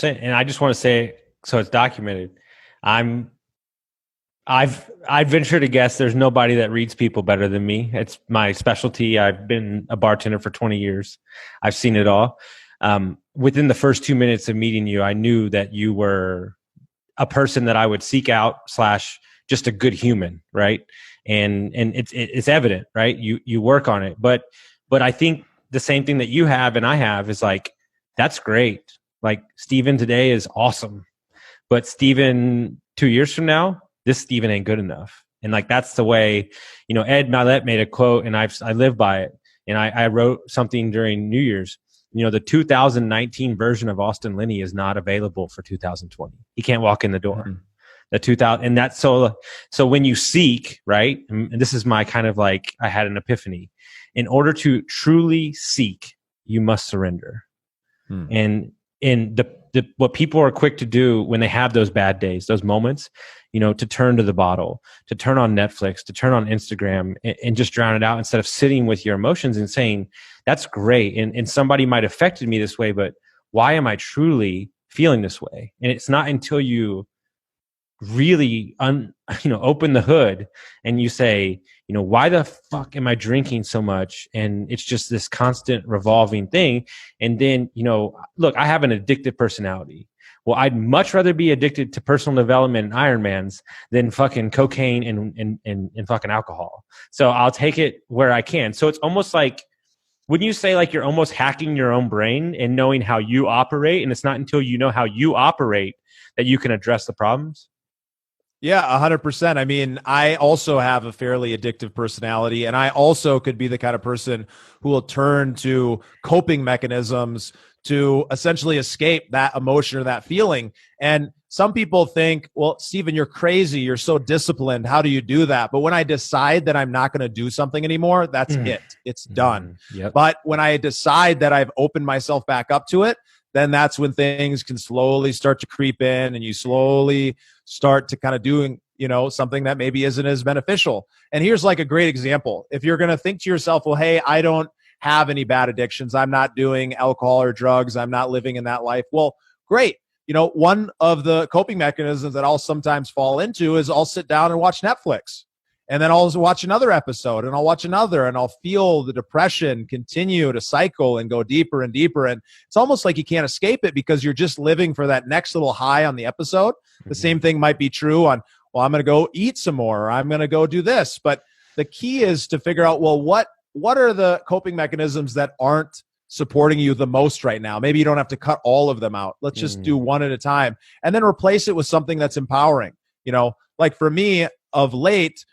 And I just want to say, so it's documented. I'd venture to guess there's nobody that reads people better than me. It's my specialty. I've been a bartender for 20 years. I've seen it all. Within the first 2 minutes of meeting you, I knew that you were a person that I would seek out / just a good human, right? And it's evident, right? You work on it, but I think the same thing that you have and I have is like, that's great. Like Steven today is awesome, but Steven 2 years from now, this Steven ain't good enough. And like, that's the way, Ed Milet made a quote and I live by it. And I wrote something during New Year's, the 2019 version of Austin Linney is not available for 2020. He can't walk in the door. Mm-hmm. The 2000, and that's so when you seek, right? And this is my kind of like, I had an epiphany. In order to truly seek, you must surrender. And what people are quick to do when they have those bad days, those moments, to turn to the bottle, to turn on Netflix, to turn on Instagram and just drown it out instead of sitting with your emotions and saying, that's great. And somebody might have affected me this way, but why am I truly feeling this way? And it's not until you really open the hood and you say, why the fuck am I drinking so much? And it's just this constant revolving thing. And then, look, I have an addictive personality. Well, I'd much rather be addicted to personal development and Ironmans than fucking cocaine and fucking alcohol. So I'll take it where I can. So it's almost like, wouldn't you say like you're almost hacking your own brain and knowing how you operate? And it's not until you know how you operate that you can address the problems? Yeah, 100%. I mean, I also have a fairly addictive personality, and I also could be the kind of person who will turn to coping mechanisms to essentially escape that emotion or that feeling. And some people think, well, Steven, you're crazy. You're so disciplined. How do you do that? But when I decide that I'm not going to do something anymore, that's it. It's done. Yep. But when I decide that I've opened myself back up to it, then that's when things can slowly start to creep in and you slowly start to kind of doing, something that maybe isn't as beneficial. And here's like a great example. If you're going to think to yourself, well, hey, I don't have any bad addictions. I'm not doing alcohol or drugs. I'm not living in that life. Well, great. One of the coping mechanisms that I'll sometimes fall into is I'll sit down and watch Netflix. And then I'll watch another episode and I'll watch another and I'll feel the depression continue to cycle and go deeper and deeper. And it's almost like you can't escape it because you're just living for that next little high on the episode. The same thing might be true on, well, I'm going to go eat some more or I'm going to go do this. But the key is to figure out, well, what are the coping mechanisms that aren't supporting you the most right now? Maybe you don't have to cut all of them out. Let's just do one at a time and then replace it with something that's empowering. Like for me of late,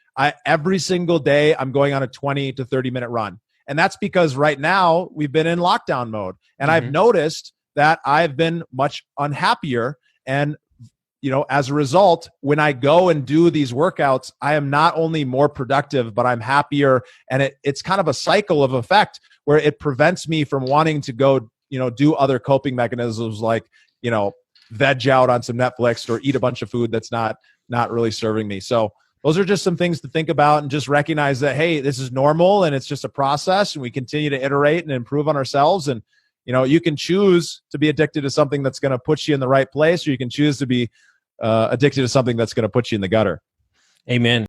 every single day I'm going on a 20 to 30 minute run. And that's because right now we've been in lockdown mode. And I've noticed that I've been much unhappier. And, as a result, when I go and do these workouts, I am not only more productive, but I'm happier. And it's kind of a cycle of effect where it prevents me from wanting to go, do other coping mechanisms like, veg out on some Netflix or eat a bunch of food that's not really serving me. So those are just some things to think about and just recognize that, hey, this is normal and it's just a process and we continue to iterate and improve on ourselves. And, you can choose to be addicted to something that's going to put you in the right place, or you can choose to be addicted to something that's going to put you in the gutter. Amen.